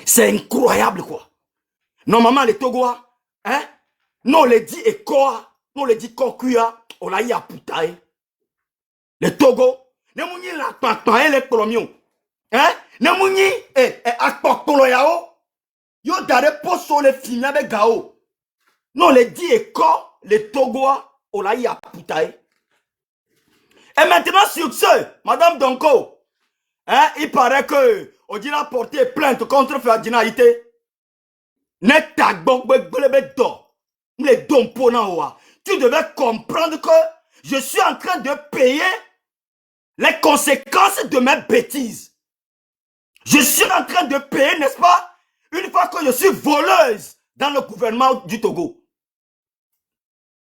C'est incroyable, quoi. Normalement, les Togois, hein, non, les dit et quoi, non, les dit Kokuya, on l'a eu à Poutaï. Les Togo, ne mouni la papa, les Colomions, hein, ne mouni, akpokpolo yao, yo dare poso les films avec Gao. Non, les dit et quoi, les Togois, on l'a eu à Poutaï. Et maintenant, sur ce, Madame Donko, hein, il paraît que on dit a porté plainte contre Ferdinand Ité. Tu devais comprendre que je suis en train de payer les conséquences de mes bêtises. Je suis en train de payer, n'est-ce pas, une fois que je suis voleuse dans le gouvernement du Togo.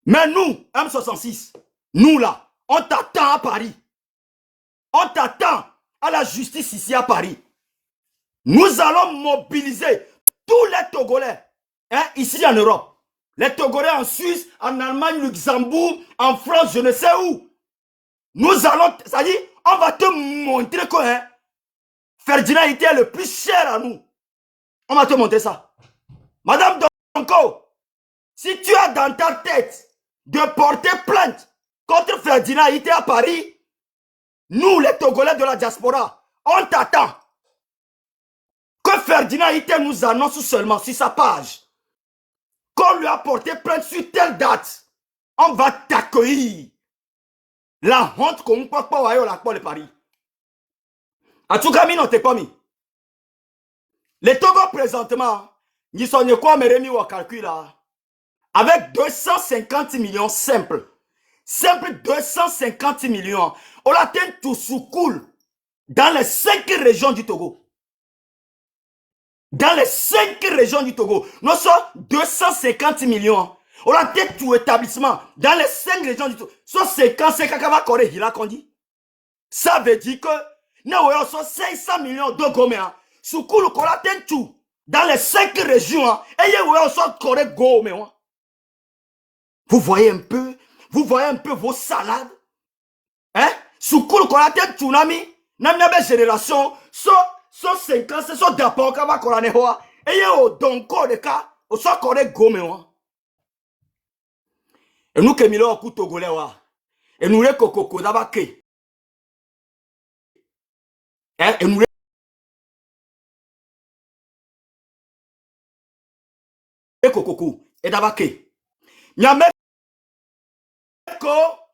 Mais nous, M66, nous là, on t'attend à Paris. On t'attend à la justice ici à Paris. Nous allons mobiliser tous les Togolais, hein, ici en Europe. Les Togolais en Suisse, en Allemagne, Luxembourg, en France, je ne sais où. Nous allons, c'est-à-dire, on va te montrer que hein, Ferdinand était le plus cher à nous. On va te montrer ça. Madame Donko, si tu as dans ta tête de porter plainte contre Ferdinand Ité à Paris, nous, les Togolais de la diaspora, on t'attend. Que Ferdinand Ité nous annonce seulement sur sa page qu'on lui a porté plainte sur telle date, on va t'accueillir. La honte qu'on ne peut pas voir au lac de Paris. En tout cas, non, t'es pas mis. Les Togo présentement, ils sont quoi, mais remis au calcul là. Avec 250 millions simples. Simple 250 millions. On atteint tout sous cool dans les 5 régions du Togo. Dans les 5 régions du Togo, nous sommes 250 millions. On a tête tout établissement. Dans les 5 régions du Togo, ce 55 kakava kore hila kondi. Ça veut dire que nous avons 500 millions de goméens. Soukoulou qu'on a tête tout. Dans les 5 régions, et nous avons kore goméens. Vous voyez un peu vos salades. Hein? Soukoulou qu'on a tête tout, nami. Nami génération, so 50, c'est so d'apport qu'on va couronner. Et yo, donc, de cas, au soit correct gomme. Et nous, que milo, coup togolais, et nous, les coco, d'abord, et nous, les coco, et d'abord, y'a même pour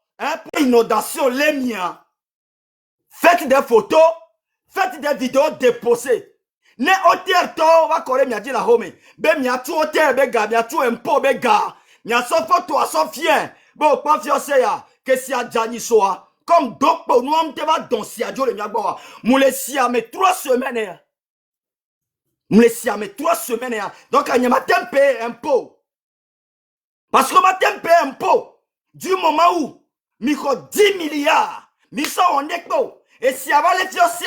inondation, les miens. Faites des photos, faites des vidéos déposées. Ne hôtel to va correr mia dit la home. Be mia tu hôtel be ga, mia tu impo be ga. Mia so photo a so fien. Bon, pas fiancé ya, que si a Jani soa. Comme donc pour nous on te va dans si a jo le mia gba. Moule si a mais 3 semaines. Moule si a mais 3 semaines. Donc a nyama tempe impôt. Parce que ma tempe impôt du moment où mi ko 10 milliards, mi so on ekpo. Et si avant les fiancés,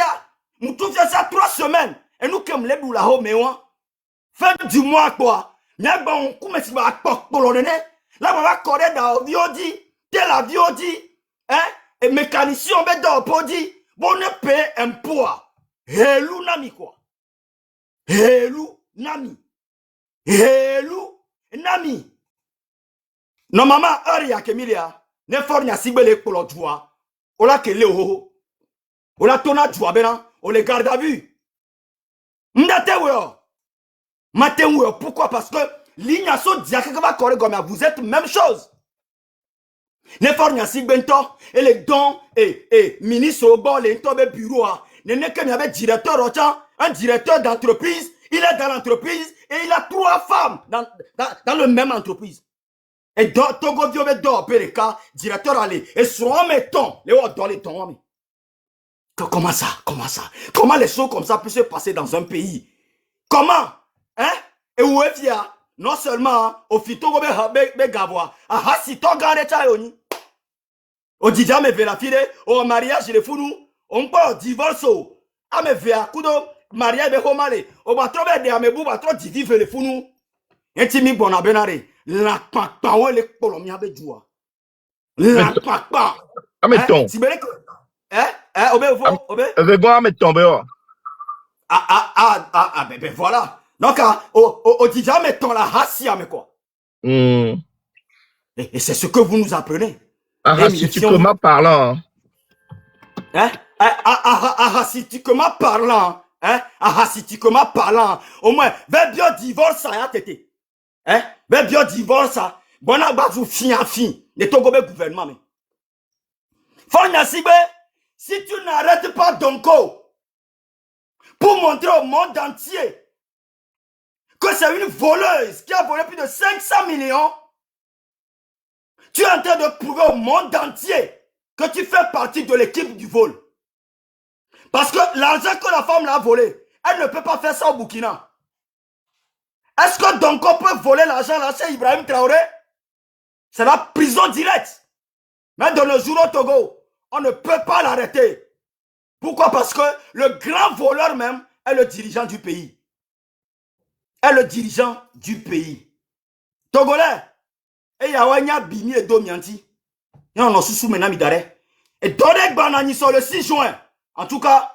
nous tout fiancés 3 semaines. Et nous comme les boules là, mais fin du mois quoi. N'a bon comme si va polonais. Là on va correr dans viodi, tel la viodi, hein? Et mécanicien on va dans podi. Bon ne paye un poids. Hello nami quoi. Hello nami. Hello nami. Normalement heure ya kemilia. Ne fornya sibele polo joie. Ola kele ho. Ola tona joie bena. On les garde à vue. Pourquoi? Parce que l'ignation diakaba correct comme vous êtes même chose. Nefornyasi bento et les dons et ministre au bord les tombes bureau ne n'est qu'un directeur un directeur d'entreprise, il est dans l'entreprise et il a 3 femmes dans le même entreprise. Et dans Togo Diobé d'or Pereka directeur allé et son mettons les hauts dans les tons. Comment ça? Comment les choses comme ça peuvent se passer dans un pays? Comment? Hein? Et où est-ce non seulement au fito be gavoa, ah si to gare chayoni. Au dija me ve la fille, au mariage le funu, on peut divorce. A me ve a kudo mariage be homale, au batro be de amebu batro divive le funu. Intimi bona benare, la papa ou le polomia be joua. La papa. Ameton. Si bele. Obé, obé. Bon, ameton, Ben voilà. Donc, au déjà, mettons la racia, mais quoi. Et c'est ce que vous nous apprenez. Arachitiquement parlant. Hein? Arachitiquement parlant. Hein? Arachitiquement parlant. Au moins, vers bien divorce, ça y a été. Hein? Vers bien divorce, ça. Bon, on va vous fin. Ne t'en gouvernement, mais. Si tu n'arrêtes pas Donko pour montrer au monde entier que c'est une voleuse qui a volé plus de 500 millions, tu es en train de prouver au monde entier que tu fais partie de l'équipe du vol. Parce que l'argent que la femme l'a volé, elle ne peut pas faire ça au Burkina. Est-ce que Donko peut voler l'argent là chez Ibrahim Traoré? C'est la prison directe. Mais dans le jour au Togo, on ne peut pas l'arrêter. Pourquoi? Parce que le grand voleur même est le dirigeant du pays. Est le dirigeant du pays. Togolais, et Yawanya Bimi et Domianti. Et on en sous maintenant midare. Et Dodek Banani sur le 6 juin. En tout cas,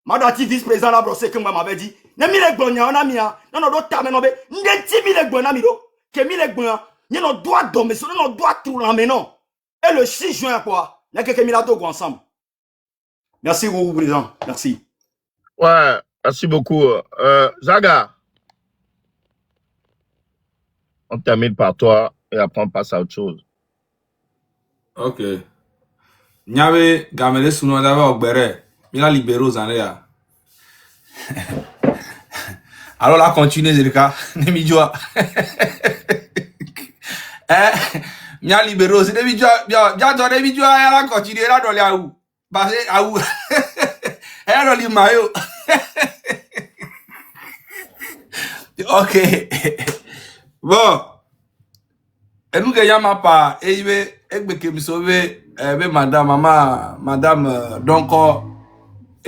Madati vice-président la brossé que moi m'avait dit. Ne mi le gbonya on a mis hein. Non do ta menobe. Ndeti mi le gbona mi do. Que mi le gbona. Ni no doit dommer, no doit tout ramener. Et le 6 juin quoi. N'a que mi la Togo ensemble. Merci beaucoup, président. Merci. Ouais, merci beaucoup. Zaga, on termine par toi et après on passe à autre chose. Ok. Nyawe gamele suno dava ogbere. Mila libéraux zanea. Alors là, continuez, Zerika. Nemidjoa. Mia libéraux, c'est Nemidjoa. Bien, dans Nemidjoa, elle a continué là dans les aou. Basé aou. Elle a dans les maillots. Ok. Bon. Et nous gagnons pas. Et je me sauver. Madame, donc,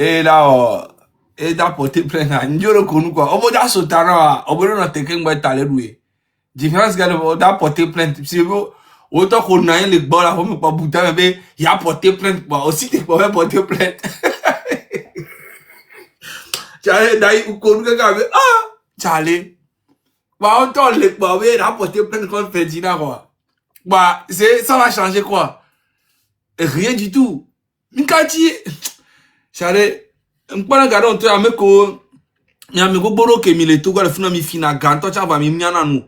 et là, et da porter plainte à Njoro Konu quoi. Obo da sotana, obo no teken gba tale loué. Différence gars da porter plainte. Si vous autant qu'on a les gars là, on pas bouta mais il a porté plainte quoi. Aussi tu peux porter plainte. Chale dai ou Konu gars chale. Bah on t'en les gars il a porté plainte contre Ferdinand quoi. Bah c'est ça va changer quoi? Rien du tout. Mikati chale m'pana gardon to ameko nyameko boro ke mi le to gwa funa mi fina ganto cha va mi miana nous.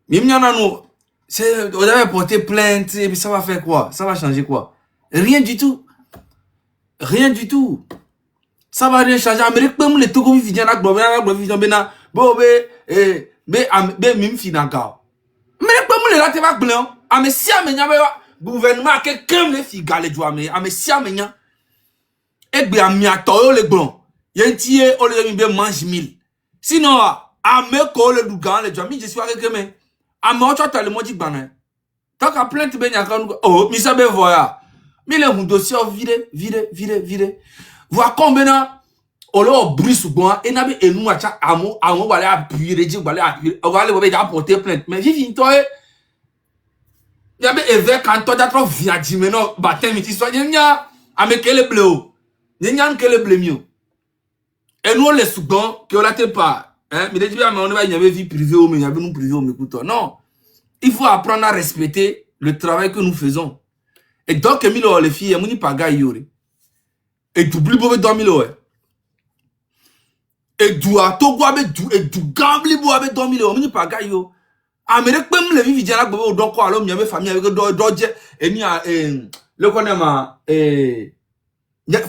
Mi miana nous. C'est on avait porté plainte et puis ça va faire quoi? Ça va changer quoi? Rien du tout. Rien du tout. Ça va rien changer. Amérique peut me le to go vi na gbo bena bo be mi fina ga. Amérique peut me le la te va blanc. Ame si amenya gouvernement ke kem le fi gale jo ame si amenya egbe amiato le gbon yentie o le mi be mange 1000 sinon ameko le dugan le jami je suis avec me amo cho tele mo ji gbana tant ka plainte be nyaka oh mi sabe voya mi le hun dossier vide voir combien o le bruit souvent et na be enu acha amo wale appuyer reji wale bo be ja porter plainte mais vivi to yabe évêque quand toi d'être via dimeno batin mi ti so nya amekele bleu Nyan que le blémio. Et nous, les souvent, que on l'a pas. Hein, mais déjà, on va y avoir vie privée ou mais y avait nous privée ou mais non. Il faut apprendre à respecter le travail que nous faisons. Et donc, Emile, les filles, on n'y pas gaillé. Et tu oublies pour dormir, ouais. Et tu as tout quoi, et tu gambli pour avec dormir, on n'y pas gaillé. Amérique, même les filles, viennent là, donc quoi, alors, il y avait famille avec d'autres, et il y a, le qu'on aime,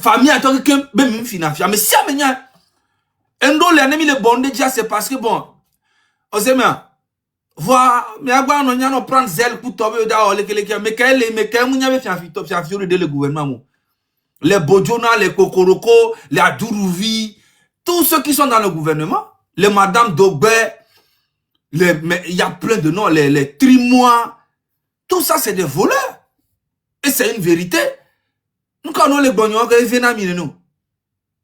famille en tant que ben financière mais si amenya endo le nemi le bonde déjà c'est parce que bon osema voir mais agba no nya no prendre zèle pour tomber da ole kele mais quand munya be fiafio de le gouvernement les Bodjona les Kokoroko les Aduruvi tous ceux qui sont dans le gouvernement les madame Dogbe mais il y a plein de noms les Trimois tout ça c'est des voleurs et c'est une vérité. Nous quand on les bonnons que vena nous.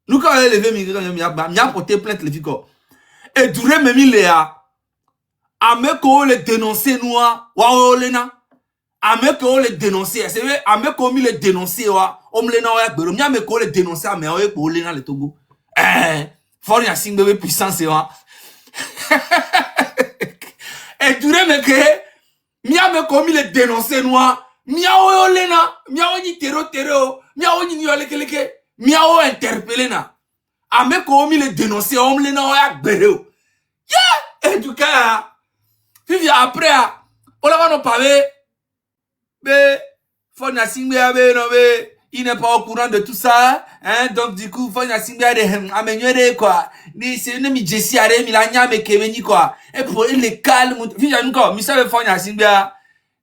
Nous quand on les lever mi a porté plainte les filles et duré même il a ameko les dénoncer nous wa olena ameko les dénoncer c'est vrai ameko mi les dénoncer wa omlena wa gbero mi ameko les dénoncer mais o olena le Togo Fort ya singbe puissance wa. Et duré me que mia me commis le dénoncer noir. Mia o lena, mia o ni tero, mia o ni yole keleke, mia o interpeller na. A me commis le dénoncer on lena o ya bereo. Yeah! Et du cas, puis après, on va nous parler. Mais, faut na singbe abe no be. Il n'est pas au courant de tout ça, hein, donc du coup, faut y améliorer, quoi. C'est une mi-jessie à mi-lanya, mais keveni, quoi. Et pour les calmes, via nous, quoi, mais ça veut faire un simbia.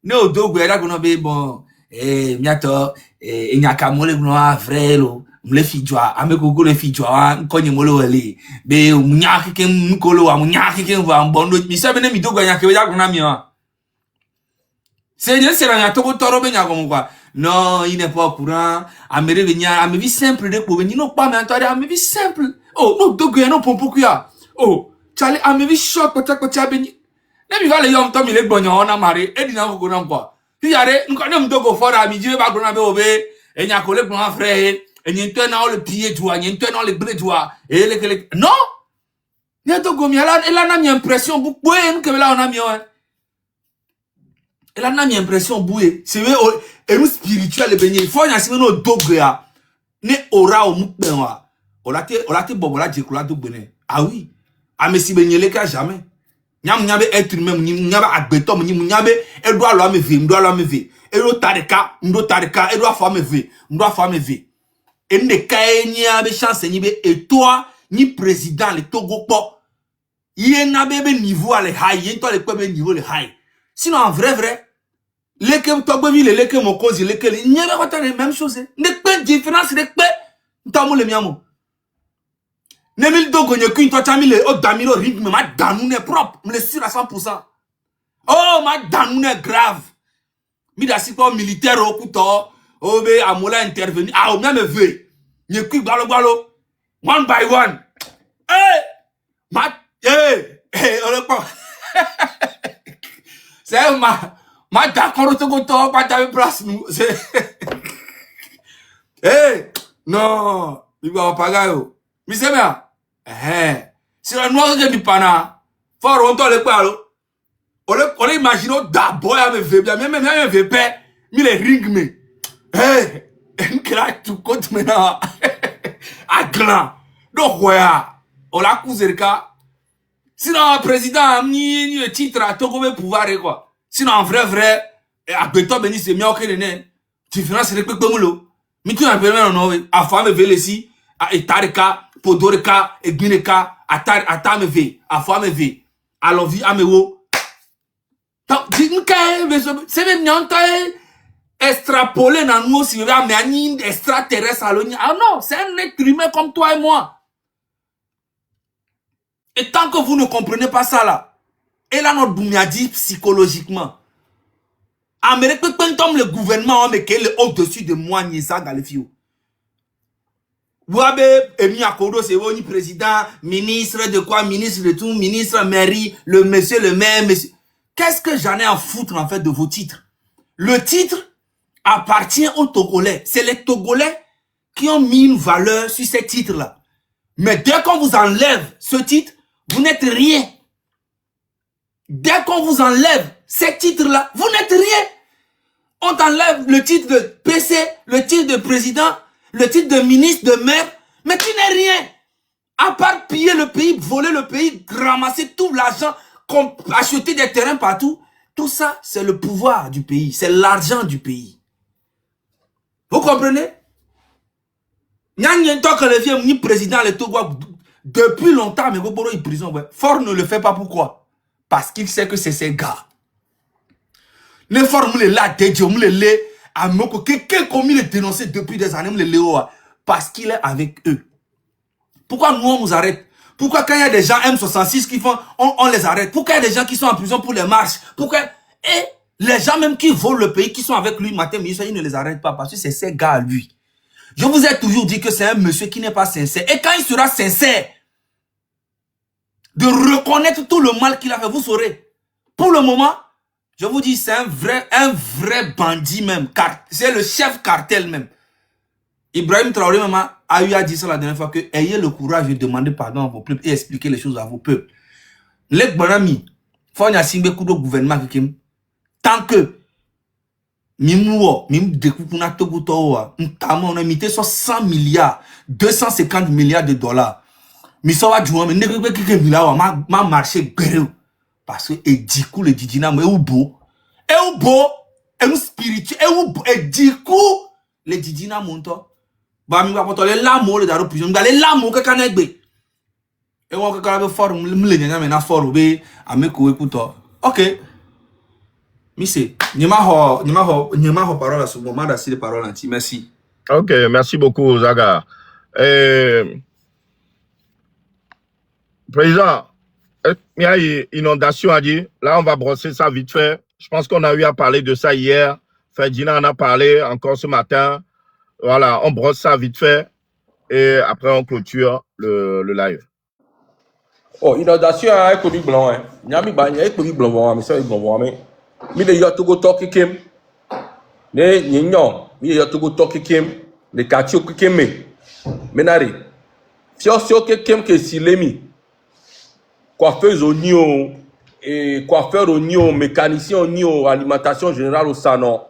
No, do, guerra, qu'on a bon, miato, nyaka-mole, gnoa, vrai, lo, m'le fidjoa, amekoko le fidjoa, konye molo, ele, be, mnyaki, ken, mkolo, mnyaki, ken, va, mbondo, mais ça veut mi do, guerra, keveni, qu'on a mis, c'est bien, c'est la toko toro, ben, quoi. Non, il n'est pas au courant. Amérique venir, Amérique simple de pour venir. Non, pas, mais attendez, Amérique simple. Oh, non, donc, non, pour pourquoi? Oh, Charlie, Amérique choc, peut-être que tu as béni. N'est-ce pas, les hommes, il est bon, on a marré, et dis-nous, vous connaissez pas. Puis, allez, nous connaissons donc au fort, à midi, va qu'on a obé, et il y a un collègue pour un frère, et il y a un le pied, tu vois, il y a un le blé, tu vois, et les, non! Il y a donc, il a mis impression, beaucoup, que là, on a mis, hein. Elle a mis impression bouée. C'est vrai, et nous spirituel, il faut y avoir nos dogréa. Ne aura au moukbenwa. On a été bobola djekula dogbene. Ah oui. Ah mais si ben yele ka jamais. Nyam nyabe être humain, nyabe agbetom, nyabe, elle doit la me ve. Elle doit tareka, elle doit faire me ve. Et ne kaye nyabe chance ni be, et toi, ni président, le Togo po. Yen nabe be niveau à le high, yen toi le quoi be niveau le high. Sinon, en vrai, les que tu les que mon cause, les que il n'y a pas la même chose. Ne pas de différence, ne pas. T'as le miamo. Ne mille dogo ne qu'une toi t'as mis le haut d'amiro rythme, ma danoune est propre, me le sûr à 100%. Oh, ma danoune est grave. Mi d'assis pas militaire au couteau, oh, mais à moula intervenir, ah, au même veut. Ne qu'une balo, one by one. On est pas. C'est ma d'accord to go to pas ta place nous c'est non il va pas gayo mi c'est bien c'est la noire que mi pana fort on to le palo on imagine d'abord à me veut bien même veut pas mi les ring me un crack tout compte maintenant à gland donc ouais on la couserka sinon président ni titre à Togo me pouvoir quoi. Sinon, en vrai, à Beto Beni, c'est mieux que les nains. Différence, c'est que Bemulo. Mais tu as un peu de à Femme Vélési, à Etareka, Podoreka, Eguneka, à Tameve, à Femme V, à l'envie, à Mewo. C'est même non, extrapolé dans nous, si vous avez un extraterrestre à l'ONU. Ah non, c'est un être humain comme toi et moi. Et tant que vous ne comprenez pas ça là, et là, notre boumia dit psychologiquement. Amérique, quand le gouvernement, mais qu'elle est au-dessus de moi, ni ça dans les filles. Vous avez émis à Kodo, c'est vous, ni président, ministre de quoi, ministre de tout, ministre, mairie, le monsieur, le maire, monsieur. Qu'est-ce que j'en ai à foutre, en fait, de vos titres? Le titre appartient aux Togolais. C'est les Togolais qui ont mis une valeur sur ces titres-là. Mais dès qu'on vous enlève ce titre, vous n'êtes rien. Dès qu'on vous enlève ces titres-là, vous n'êtes rien. On t'enlève le titre de PC, le titre de président, le titre de ministre, de maire, mais tu n'es rien. À part piller le pays, voler le pays, ramasser tout l'argent, acheter des terrains partout. Tout ça, c'est le pouvoir du pays, c'est l'argent du pays. Vous comprenez? Ni président, le Togo, depuis longtemps, mais vous est prison. Fort ne le fait pas, pourquoi? Parce qu'il sait que c'est ces gars. Les formes là, les à Moko, quelqu'un comme il est dénoncé depuis des années, les Léo, parce qu'il est avec eux. Pourquoi nous on nous arrête? Pourquoi quand il y a des gens M66 qui font, on les arrête? Pourquoi il y a des gens qui sont en prison pour les marches? Pourquoi? Et les gens même qui volent le pays, qui sont avec lui matin, midi, ils ne les arrêtent pas parce que c'est ces gars lui. Je vous ai toujours dit que c'est un monsieur qui n'est pas sincère. Et quand il sera sincère, de reconnaître tout le mal qu'il a fait, vous saurez. Pour le moment, je vous dis, c'est un vrai bandit même. C'est le chef cartel même. Ibrahim Traoré, maman, Ayu a dit ça la dernière fois que ayez le courage de demander pardon à vos peuples et expliquer les choses à vos peuples. Les bonami, faut y assigner coup de gouvernement qui tant que Mimouo, mim dekupuna togutoa, on a mis 100 milliards, 250 milliards de dollars. Misawa jouant, mais n'est que milliards, ma marché greu. Parce que, et du coup, le didina, mais ou beau, et ou spirituel, et du coup, le didina monto. Bah, mi va porter les lames, les daro prison, les lames, que canegbe. Et on va quand même fort, m'lenga, mais na fort, bé, à me couper pour ok. Mise, n'y ma parole à ce moment d'assez de parole anti. Merci. Ok, merci beaucoup, Zaga. Président, il y a une inondation à dire. Là, on va brosser ça vite fait. Je pense qu'on a eu à parler de ça hier. Ferdinand en a parlé encore ce matin. Voilà, on brosse ça vite fait. Et après, on clôture le live. Oh, inondation a économique blanc, hein. Nyami ba, il y a économique blanc, mais ça, il blanc, mais. Mi de yotogo toki kim. Ne, nyon. Mi de yotogo toki kim. Le quartier qui kim me. Menari. Fio que kim que silemi. Coiffeuse au nio. Et coiffeur au nio. Mécanicien au nio. Alimentation générale au salon.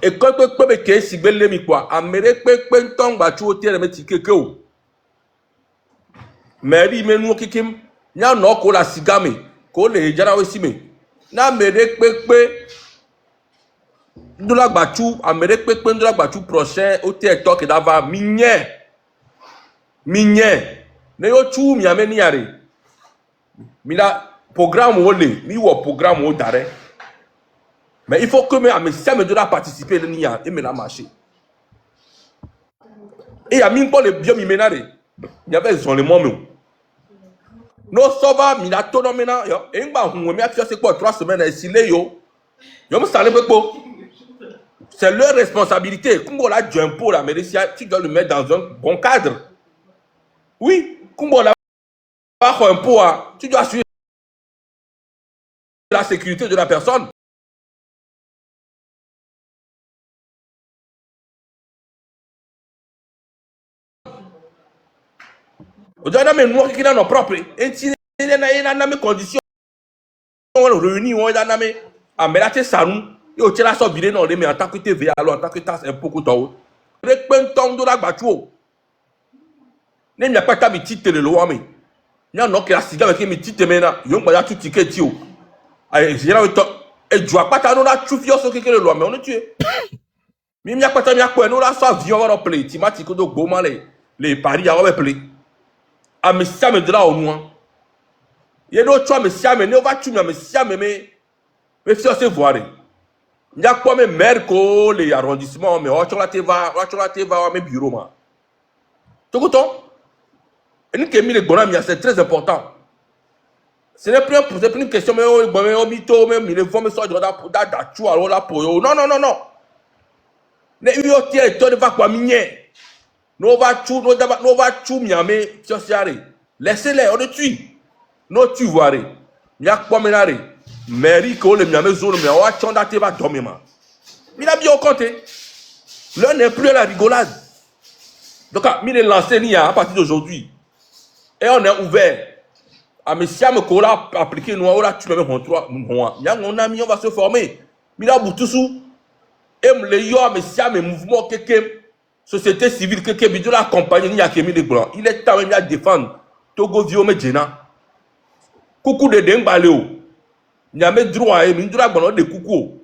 Et quand on peut que si belle mi quoi. Amérique peut tong ba tu au terre mais tike que ou. Mary me nou kikim. Nya no ko la sigame. Ko le jara aussi me. Na Amérique peut Ndola Bachou, Amérique peut Ndola Bachou prochain au TikTok et d'ava migné. Ne yo chou mi ameni yare. Mi la programme wole, mi wo programme wo dare. Mais il faut que me doit participer le nia et me la marcher. Et a mis pas le bien mi menare. Il y avait son le moment. No sova mi la tono mena yo. E ngba hu mi a fi c'est quoi 3 semaines et silé yo. Yo me salé beaucoup. C'est leur responsabilité. Kumbo la du impôt la Mérissia, tu dois le mettre dans un bon cadre. Oui, Kumbo la un impôt, tu dois assurer la sécurité de la personne. Aujourd'hui, nous qui dans nos propres, et si il y a des conditions réunies, on a des amélioré ça nous. Et au tient la sorte vidéo non mais en tant que TVA alors en tant que taxe impôt que toi. Repentons de la bateau. Ne n'y a pas ta petite le loi mais. Il y a non que la cigare avec mes petites maintenant. Yon ba tout ticket tio. Allez, j'ai là et tu vois pas ta non la tu fios ce que le loi mais on est tué. Mais il y a pas ta bien quoi nous la soit vion on play timatique de goma les paris à play. A me ça me de là au moins. Il y a d'autres choix mais ça me ne va tu mais ça me fios se voir. Il y a quoi même maire que les arrondissements, mais on la teva, mes bureaux, ma. Tout le temps. Et nous qui mis les bonhommes, c'est très important. Ce n'est plus une question, mais on mito, même les femmes sont de la chou, alors là pour eux. Non. Les UOT, ils ne vont pas miner. Nous va chou, miamé, sociale. Laissez-les, on le tue. Nous tu vois. Il y a quoi menare. Mairie que le miamé zone mais on a chanda te va dormir ma. Il a bien compté. L'heure n'est plus à la rigolade. Donc il est lancé à partir d'aujourd'hui. Et on est ouvert. À mes siam kola appliquer nous là tu me mets 3 mois. Il y a mon ami on va se former. Il a boutusou. Et le yo à mes siam mouvement quelqu'un société civile quelqu'un bidou la compagnie ni a mis les blancs. Il est temps même à défendre Togo Vio Medjena. Coucou de Dengbaleo. Il y a mes droits et mes droits de coucou.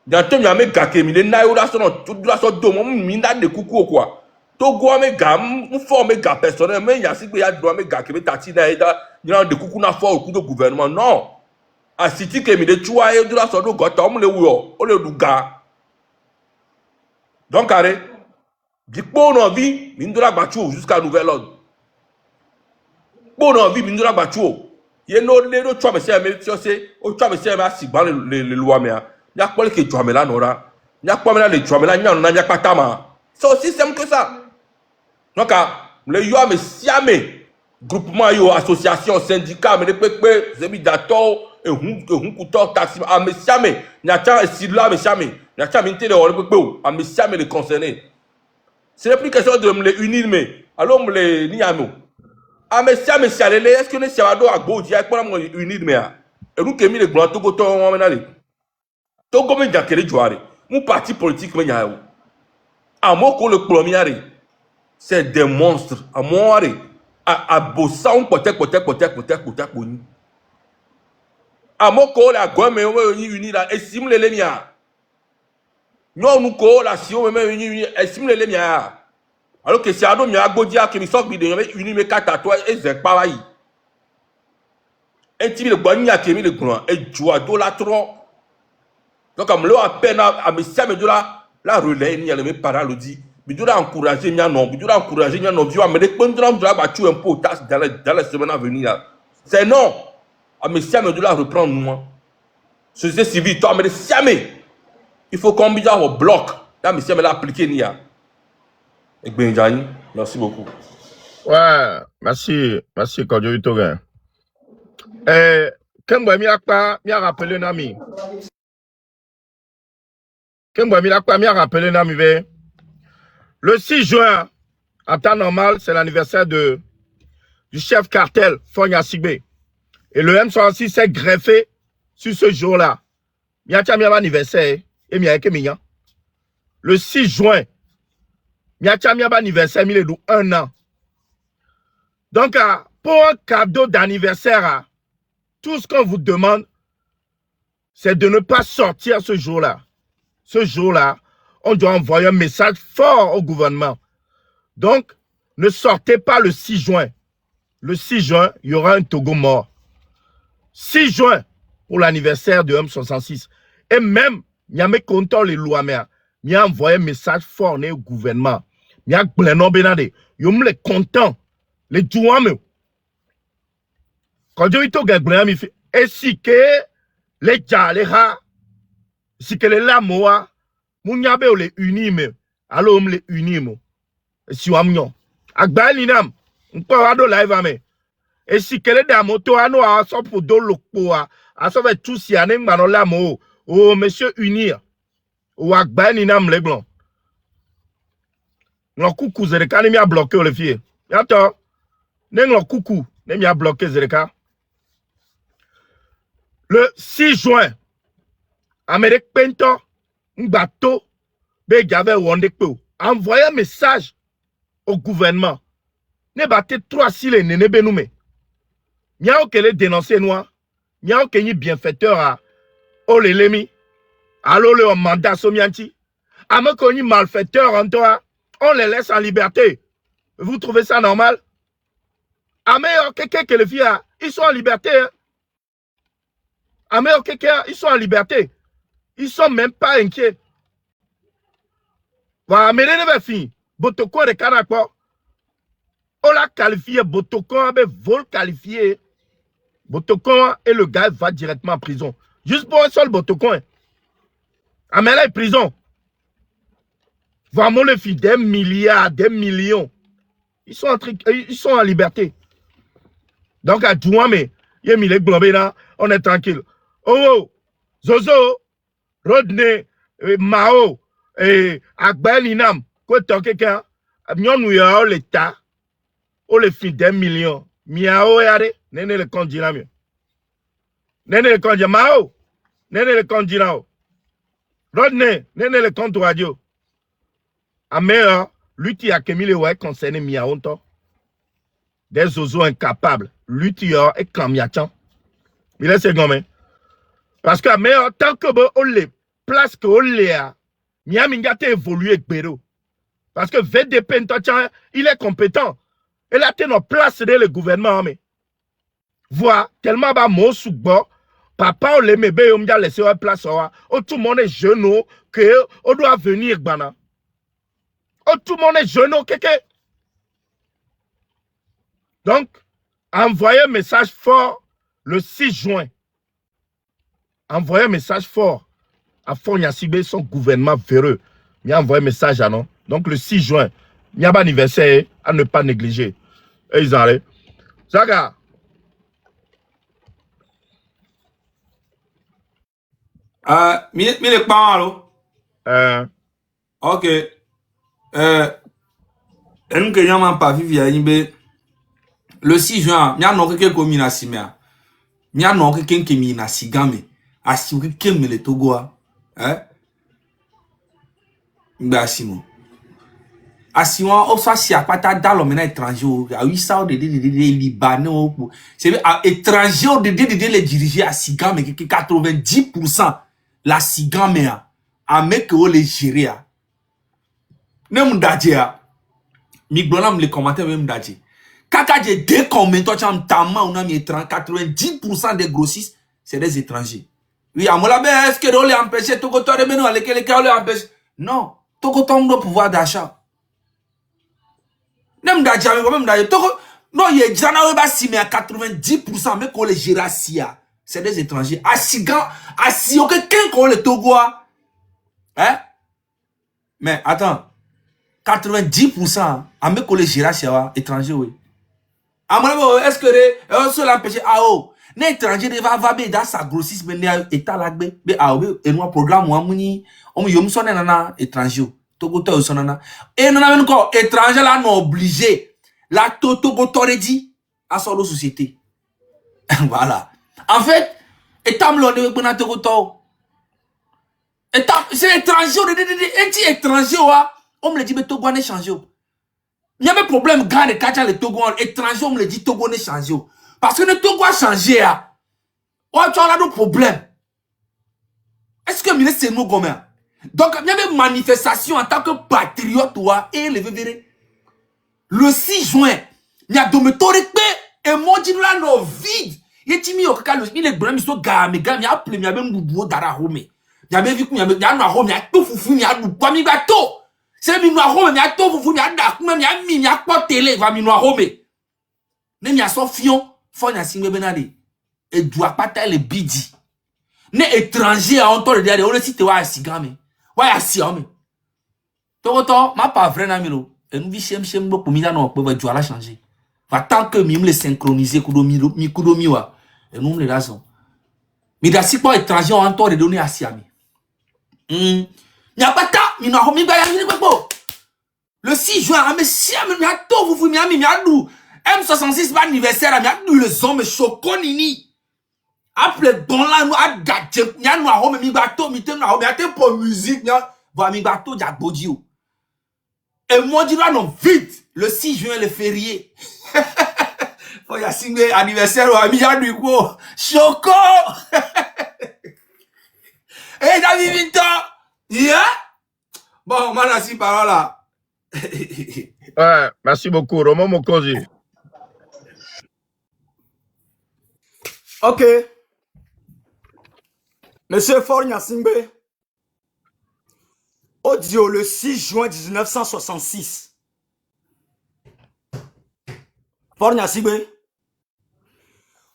Il y a mes gars qui me naïo là son tout la sorte de mon mina de coucou quoi. Togo mes gars, nous formons gars personnel mais il y a si il y a droit mes gars qui me tatina et il y a de coucou na fort au coup de gouvernement non. A city que me de choix et de la sorte de gars on le ou on le gars. Donc arrête. Dit bon envie, mine de la battu jusqu'à nouvel ordre. Bon envie mine de la battu. Il y a no choix mais c'est au choix mais c'est si ban les lois mais il y a quoi que choix mais là nora il y a quoi mais là les choix mais là il y a pas tama c'est aussi simple que ça donc le yo mais siamé groupement yo association syndicat mais les pepe zemi dato et hun couteau taxi mais siamé il y a tant si là mais siamé il y a tant minté le pepe mais siamé les concernés Ce n'est plus question de me les unir, mais alors me les niamo. Ah, mais si mais si allez, est-ce que nous sommes à Gaudia et pour me unir, mais et nous qui mis les blancs, tout goût, on va aller. Tout comme un jacquerie jouare. Mon parti politique, mais y'a où? À moi, qu'on le premier, c'est des monstres. À moi, à Bossa, on peut-être. À moi, qu'on la gomme, mais on va unir là, et si me les mia. Non, nous, qu'on la si on va unir, et si me les mia. Alors que si Ado mia Godia qui me sort de unir mes quatre à toi, et c'est pas là. Et tu le boigny à qui le grand, et tu as de la trop. Donc, à me le à peine à me siam de la relais, il y a les parents le dit. Mais tu l'as encouragé, il y a non, tu l'as encouragé, il y a non, tu as me répondre, tu as battu un peu dans la semaine à venir. C'est non. À me siam de la reprendre, moi. Société civile, toi, me siamé. Il faut qu'on bide au bloc. Là, me siam l'a appliqué, Nia. Et Benjani, merci beaucoup. Ouais, merci, Kodjo Itogen. Kembo mi a rappelé Nami. Kembo mi a rappelé Nami. Le 6 juin, en temps normal, c'est l'anniversaire du chef cartel, Fonya Sigbe. Et le M66 s'est greffé sur ce jour-là. Mi a anniversaire, et mi a été le 6 juin, mi a anniversaire, mi a 1 an. Donc, pour un cadeau d'anniversaire, tout ce qu'on vous demande, c'est de ne pas sortir ce jour-là. Ce jour-là, on doit envoyer un message fort au gouvernement. Donc, ne sortez pas le 6 juin. Le 6 juin, il y aura un Togo mort. 6 juin pour l'anniversaire de M66. Et même, il y a mes compteurs les lois, mais il y a envoyé un message fort au gouvernement. Il y a plein benade. Il y a les contents, les douanes. Quand je dis que et si que les gens, les rats, si que les lamois, Mouniabe ou les unis, alors on les unis, si on m'y a l'inam, on peut avoir de live ame. Et si que les dames, to ano a so pour do lokpoa, a so fait tout si anem manon lamo, oh monsieur unir, ou a l'inam les blancs. Non coucou zereka ne mi a bloqué le fille. Yato, ne non coucou ne mi a bloqué zereka. Le 6 juin, Amérique Pento, un bateau, envoyé un message au gouvernement. Ne battez 3 si les néné benoume. Nya o kele dénoncer noir. Nya o kenyi bienfaiteur à Olelemi. Allo le mandat somianti. Ame konyi malfaiteur en toi. On les laisse en liberté. Vous trouvez ça normal? Ame o keke que les filles, ils sont en liberté. Ame o keke, ils sont en liberté. Ils sont même pas inquiets. Voilà, mais les filles, Botoko de Kanakwa. On l'a qualifié, Botoko avait vol qualifié. Botoko et le gars va directement en prison. Juste pour un seul Botoko. Ah, mais là, il est prison. Vraiment, les filles, des milliards, des millions. Ils sont en liberté. Donc, à Douame, il y a mis les globés là, on est tranquille. Oh, Zozo, Rodney, Mao, et Akbel Inam, quoi, t'as quelqu'un, nous y a l'État. Oh, les filles des millions. Miao, yare, nene le condina mieux. Nene le condina, Mao, nene le condina. Rodney, nene le compte radio. Améa, lui qui a commis le ouais concerné Miao, des oiseaux incapables. Lui qui a et Kamiachan. Il est gomme. Parce que Améa, tant que on les place que on les a, Miaminga a évolué avec Béro. Parce que VDP, il est compétent. Et là, tu es en place de le gouvernement. Voilà, tellement bas mon sous-bord, papa, on les met, on a laissé une place. Tout le monde est jeune, que on doit venir. Tout le monde est jeune, kéké. Donc, envoyez un message fort le 6 juin. Envoyez un message fort à Fonya Sigbe, son gouvernement véreux. Il a envoyé un message à nous. Donc, le 6 juin, il y a un anniversaire à ne pas négliger. Et ils allaient. Zaga. Mi le pan, allo? Euh, Ok. Et nous, que nous n'avons pas vu, le 6 juin, nous avons quelqu'un qui a simé. Nous avons quelqu'un qui a sigame. A si quelqu'un qui a le Togo. Hein? Simon. A si on soit si a pas dans le ménage étranger, à 800 de Libanais, c'est étranger de les diriger à Sigam, mais 90% la Sigam a mec que les gérer. Ne m'dadjea. Mi blonam les commentaires même d'adje. Kaka j'ai deux commentaires tu am tama on a mis 90% des grossistes c'est des étrangers. Oui, à moi là est-ce que on les empêcher tout côté de nous les les empêche. Non, tout côté on doit pouvoir d'achat. Nem d'adja même d'adje. Non, il y a jana we ba si mais à 90% mais qu'on les gère sia, c'est des étrangers. Asigan, asio quelqu'un qu'on les Togo. Hein? Mais attends. 90% à mes collègues gérants étrangers oui. Est-ce que on se l'empêche ah oh les étrangers va dans sa grossiste mais état là mais ah oui et nous programme moi muni on yom sonne nana étranger Togo to sonana et non même encore étranger là non obligé la Togo dit à son société. Voilà. En fait état me de na Togo to état c'est étranger de étranger wa on me le dit, mais Togo n'est changé. Il y a un problème grand de quand les Togo étrangers, on me le dit, Togo n'est changé. Parce que le Togo a changé. On a un problème. Est-ce que c'est nous comme ça? Donc, il y a une manifestation en tant que patriote et le verrez. Le 6 juin, il y a des autorités et moi, je là, non vide. Il y a des gens qui ont des sont gamés, il y a appelé, il y a même un dara home. Il y a même vu qu'il y a un home, il y a tout foufou, il y a un bateau. C'est mi noir home, il y a tout vous, il y a dak, même il y a mi, il y a pas télé, va mi noir home. Même il y a son fion, faut y a signé benadi. Et doit pas tel bidi. Ne étranger à entendre dire, on le cite wa asigame. Wa asiame. Toto, ma pas vrai namilo. Et nous chem beaucoup mi non peut jouer la changer. Va tant que mi me le synchroniser kudomi wa. Et nous le raison. Mi da si pas étranger on entend de donner asiame. Nyapata, mino mi ba ya ni pepo. Le 6 juin, mais si mi a tout vous mi a dou. M66 ba anniversaire mi a dou les hommes chokonini. Après bon là nous a gadje, mi a no home mi ba to mi te no home, a te pour musique, va mi ba to ja bodio. Et moi dis là non vite, le 6 juin le férié. Faut y a signé anniversaire au ami a du quoi. Choco. Et David Vinta. Yeah? Bon, merci par là. Ouais, merci beaucoup. Romo Mokozi. Ok. Monsieur Fornia Simbe. Audio le 6 juin 1966. Fornia Simbe.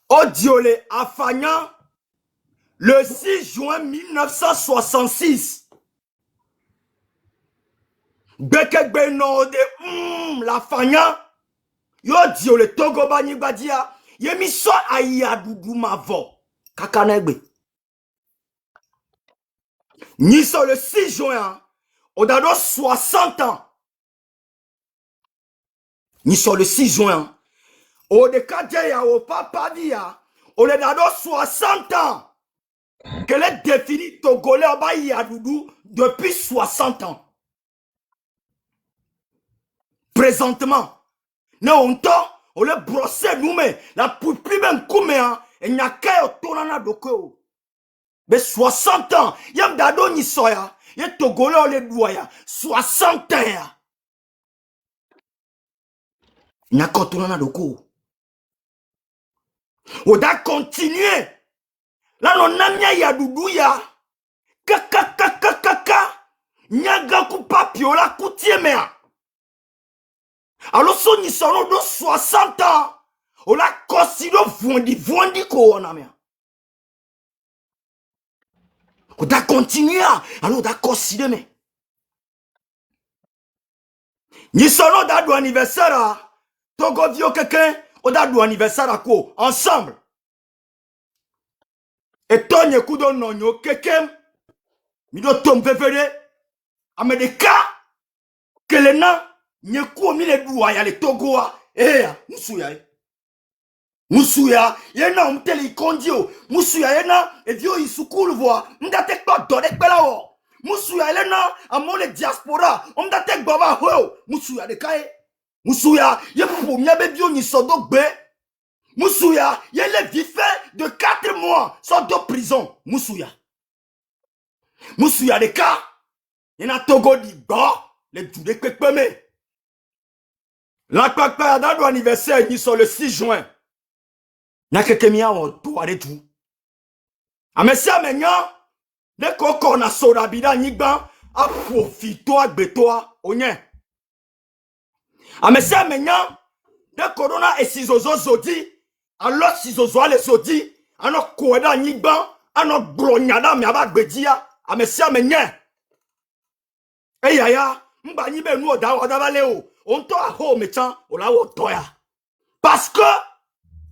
Audio le Afagnan. Le 6 juin 1966. Bekegbe no de la Fagnan. Yo dio le Togo bani badia. Yemi so aya dudu mavo. Kakanegbe. Ni so le 6 juin. Odado 60 ans. Ni so le 6 juin. O de kadeya o papa dia. O le dado 60 ans. Qu'elle est définie Togolais au Baï Adoudou depuis 60 ans. Présentement, nous on le brossé nous mais la plus même combien et n'y a qu'à tourner doko. Mais 60 ans, yam dado ni soya, y Togolais on le doya 60 ans. N'y a qu'à tourner doko. On doit continuer. Là, on a mis ya doudou ya. Kaka. Nyaga kupa piola koutier mea. Alors, son y sont de 60 ans. On a considéré vondi ko on a mea. On doit continuer. Alors, on doit considérer. Ni sont d'ado anniversaire. Togo vio quelqu'un. On a d'ado anniversaire à quoi? Ensemble. Et Tony Kudo Nonyo Kekem, Mido Tom Pepere, Amedeka, Kelena, Nye ko mi le duwa ya le Togo wa. Eh, musuya. Musuya, yena umtele ikondio. Musuya yena evio isukulu voa. Mdate kwa dode kwela wo. Musuya yena amole diaspora. Mdate baba ho. Musuya de kae. Musuya, ye pou myabe bio ni sodo gbe. Musuya, ye le vifé de 4 mois sans de prison. Musuya. Musuya de ka. Yena Togo di go. Le djoude kwekpeme. La kwekpe dans l'anniversaire ni sur le 6 juin. N'a que mia on doit de tout. A monsieur amenya de koko na sorabida nyigba a profito agbetoa onye. A monsieur amenya de corona et sizozo zodi alors sizozo les zodi ano koeda nyigba ano glonyada mi abagbedia a monsieur amenya. E yaya mba nyibe nu oda odabale o on to a ho mechan o la wo toya. Parce que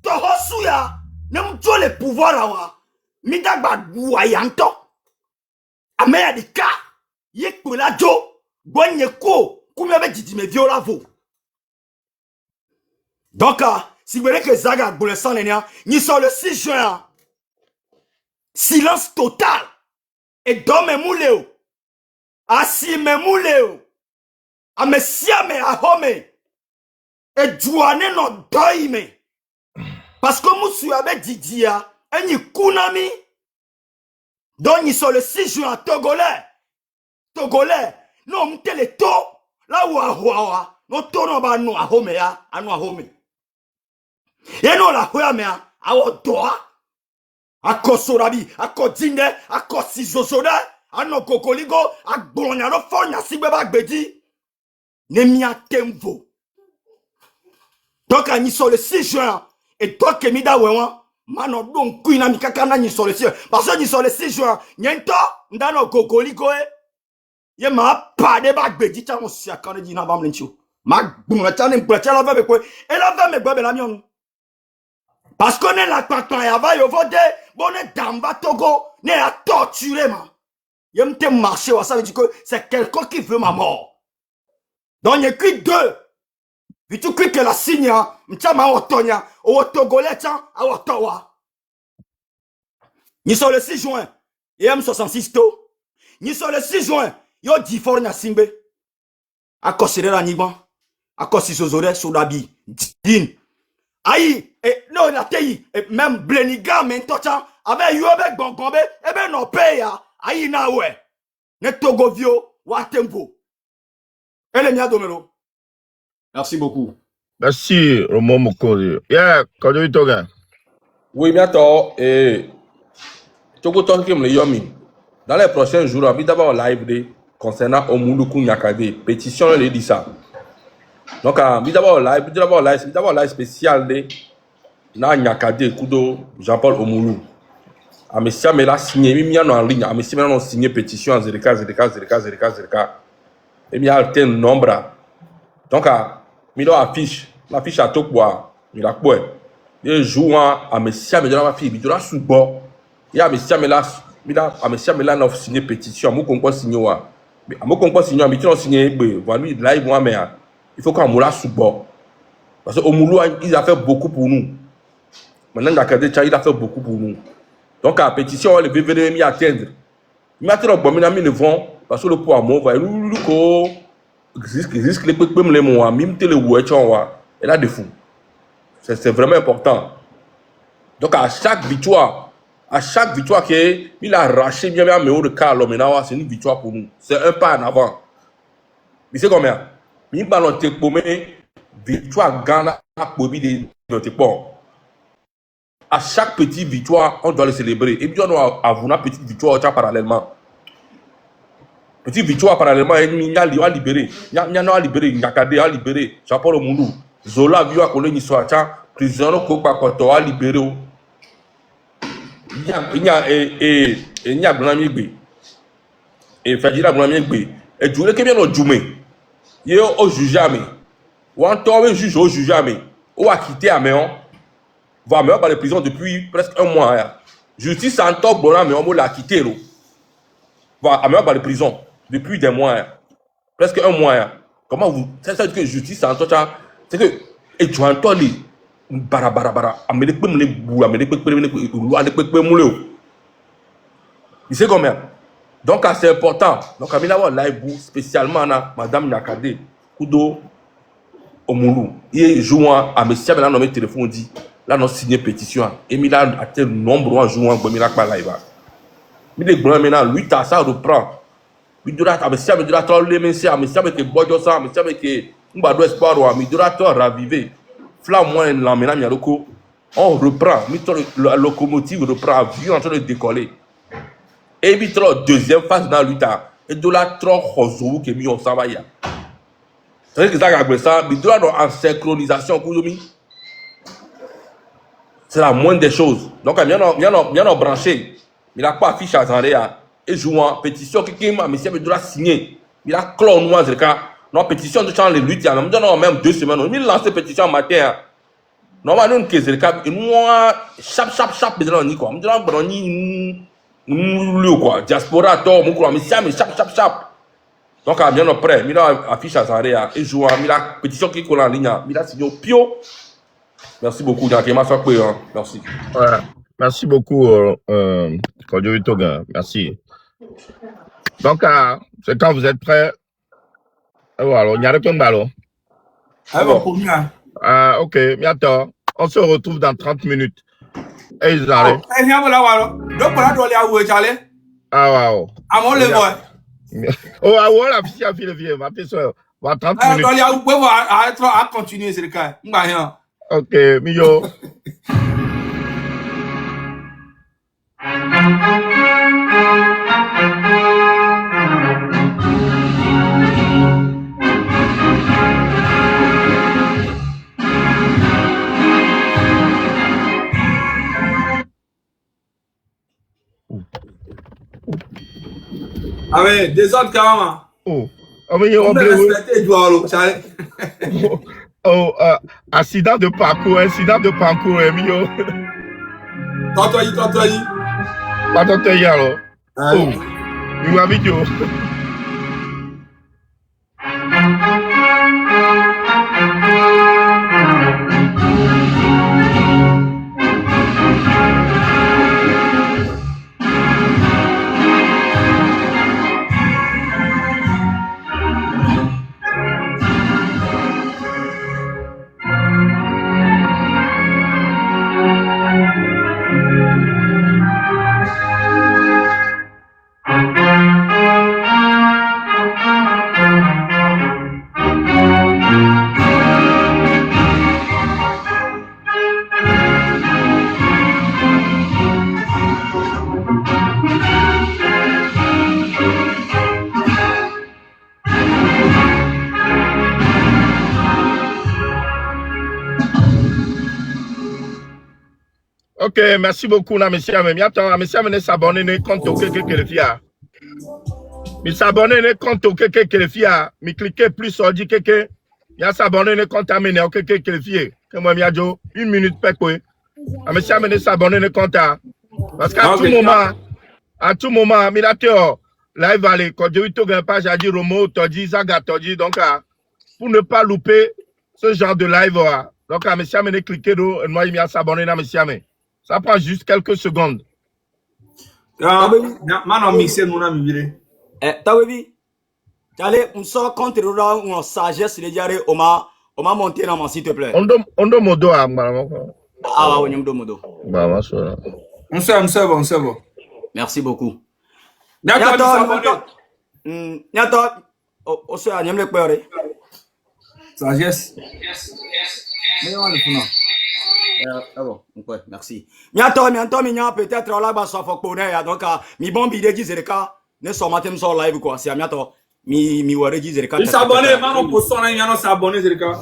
Tohosuya, ne m'to le pouvoir awa. Midagba guayanto. Ameya di ka. Yek la jo. Bonye ko. Koumyave didi me viola vo. Donc, si vous voulez que Zaga boule sans l'ennea, ni sur le 6 juin. Silence total. Et dans mes mouleux. Asi me mouleux. A me siame a home. Et douane no doime. Parce que Moussou avait Didia, et ni Kounami, donc ils sont le 6 juin Togolais. Togolais, non, m'te le to, là où a Huawa, non, tono ba no a home ya, a no a home. Et non la Hua mea, a o doa, a Kosorabi, a Kodinde, a Kosizosode, a no Kokoligo, a Bologna, no Fonya, Sibeba Bedi, ne mia temvo. Donc, ils sont le 6 juin. Et toi qui mida wewa, mano don kuina mikakana ni sur le 6. Parce que ni sur le 6 juin, nyento, ndano kokoliko e. Ye ma pa de bag bedi cha mo sia kan di na bam lencho. Ma bunga cha ne mpla cha la va be ko. E la va me gbe la mion. Parce que ne la patan ya va yo vode, bonne damba Togo, ne a torturé ma. Ye mte marché wa ça veut dire que c'est quelqu'un qui veut ma mort. Donc il y a deux. Vu tout que la signe, m'tama otonya, o Togolais chan, a otowa. Ni sur le 6 juin, M66 to. Ni sur le 6 juin, yo di for na simbe. A considérer la niban, a considérer zore sodabi, din. Aïe, et non la tei, et même bleniga men tocha, avec yo avec bongombe, et ben no peya, aïe na we. Ne Togovio, wa tempo. Elle est nia domelo. Merci beaucoup. Merci, Romo Mokori. Yeah, quand tu toga. Oui, bientôt. Et Togo Tonki me yomi. Dans les prochains jours, on va d'abord live concernant Omuluku Nyakade. Pétition, elle dit ça. Donc, on va d'abord live spécial de Nyakade Kudo Jean-Paul Omulu. A Messia me l'a signé, mi en ligne. A Messia me l'a signé pétition en Zerika. Et mi a un nombre. Donc, mi affiche, l'affiche à Tokwa, mi la quoi. Et joue à Messia me donne ma fille, mi donne sous bord. Et à Messia me l'a n'a signé pétition, à mon concours signé wa. Mais à mon concours signé, à mi tu signé, voilà lui live moi mais il faut qu'on moula sous bord. Parce que Omulu il a fait beaucoup pour nous. Maintenant il a fait beaucoup pour nous. Donc à pétition le VVD mi atteindre. Mi atteindre bon mi na mi le vent parce que le poids mon va lu ko risque les peuples les mois même te le wa et là de fou. C'est vraiment important. Donc à chaque victoire que il a arraché bien mais de Carlo maintenant c'est une victoire pour nous. C'est un pas en avant. Mais c'est combien? Mi ballon te pomé victoire Ghana pour bi de notre port. À chaque petite victoire, on doit le célébrer. Et puis on doit avoir une petite victoire parallèlement. Petite victoire parallèlement, il a libéré. Il a libéré, Nyakade a libéré. Jean-Paul Omulu. Zola viu à Colony Soacha, prisonnier Kopa Koto a libéré. Il y a Blanamigbe. Et Fadila Blanamigbe. Et tu voulais que bien le Djoumé. Il est au juge. Ou en temps, juge au juge. Ou a quitté Améon. Va me par les prisons depuis presque un mois. Justice en top bon mais on l'a quitté. Va à me par les prisons depuis des mois. Presque un mois. Comment vous. C'est ça que justice, c'est que. Et tu entends les. Bara. Il sait combien. Donc, c'est important. Donc, à Milawa, live, spécialement, Madame Yakade, Kudo, Omulu. Il joue à Messia, mais là, on a téléphone, dit. Là, on a signé pétition. Et Mila a tel nombre de joueurs, mais Mila pas live. Mais les grands maintenant, lui, ça reprend. Il doit être, Messia, mais il doit être les Messia, Messia, mais que Bojosa, Messia, mais que Mbado Espoir, mais il doit être ravivé. Flamme, moi, l'emmène à Mialoko. On reprend. La locomotive reprend, avion en train de décoller. Et puis, deuxième phase dans l'UTA. Et de la trop roseau qui est mis au Savaya. C'est que ça, mais de la en synchronisation, c'est la moindre des choses. Donc, il y en a branché. Il n'a pas affiché à Zandéa. Et jouant, pétition, quelqu'un m'a de la signer. Il a clone noir, c'est cas. Non, pétition de changer les luttes. Il y a même 2 semaines. Il a lancé pétition matin. Normalement, nous, c'est le cas. Et moi, chap, mais on y quoi. Nous, quoi. Diaspora, toi, mon quoi. Mais chap. Donc, à bien après, il a affiché à Zandéa. Et jouant, il a pétition qui est en ligne. Il a signé au Pio. Merci beaucoup, merci. Voilà. Merci beaucoup, Kodjo Toga. Merci. Donc, c'est quand vous êtes prêts. Alors, il y a le ballon. Ah bon, pour moi. Ok, bientôt. On se retrouve dans 30 minutes. Et ils arrivent. Ah, wow. Oh, ah, voilà, la fille, ma petite soeur. 30 minutes. Continuer, c'est le cas. Ok, Mio. Ah oui, des autres carrément. Oh, mais on oh, accident de parcours, Mio. Toi. Pas toi, alors. Oh, il m'a vidéo. Ok, merci beaucoup, monsieur. Mais attends, monsieur, mais s'abonner, ne compte aucun que le fia. Mais s'abonner, ne compte aucun que le fia. Mais cliquez plus, on dit que. Ya s'abonner, ne compte amener aucun que le fia. Que moi, miajo, 1 minute, pas quoi. Monsieur, mais s'abonner, ne compte. Parce qu'à tout moment, mais là, live aller, quand je vais une page à dire Romo, Todi, Zaga, Todi. Donc, pour ne pas louper ce genre de live, donc, monsieur, mais cliquez, et moi, il y a s'abonner, monsieur, mais. Ça prend juste quelques secondes. Maintenant, mixer, mon ami. Tawebi, allez, on sort contre le on sagesse, les diarrhées, on m'a monté dans mon s'il te plaît. On do modo à Ah, on y a modo. Bah, ma soeur. On sait bon. Merci beaucoup. Nyata, on se a n'y a le peur. sagesse. Mais on le fait. Ah bon, ouais, merci. Mianto, peut-être là bas faut connaître donc mi bon bidé qui c'est le cas ne sont matin sur live quoi, c'est mianto mi ware qui c'est le cas. Il s'abonner, maintenant pour son il y en a s'abonner c'est le cas.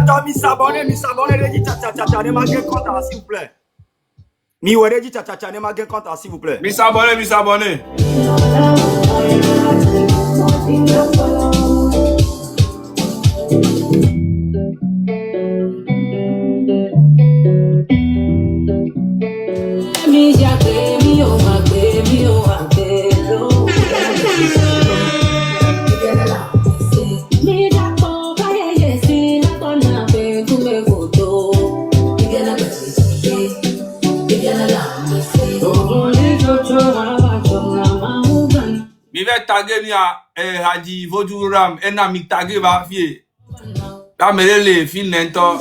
Attends, mi s'abonner, dit tcha, ne m'a bien content, s'il vous plaît. Mi ouais, dit tcha, ne m'a bien content, s'il vous plaît. Mi s'abonner. Mi vais taguer mi a Haji Voduram ena mi taguer ba fie. La melele fin nento.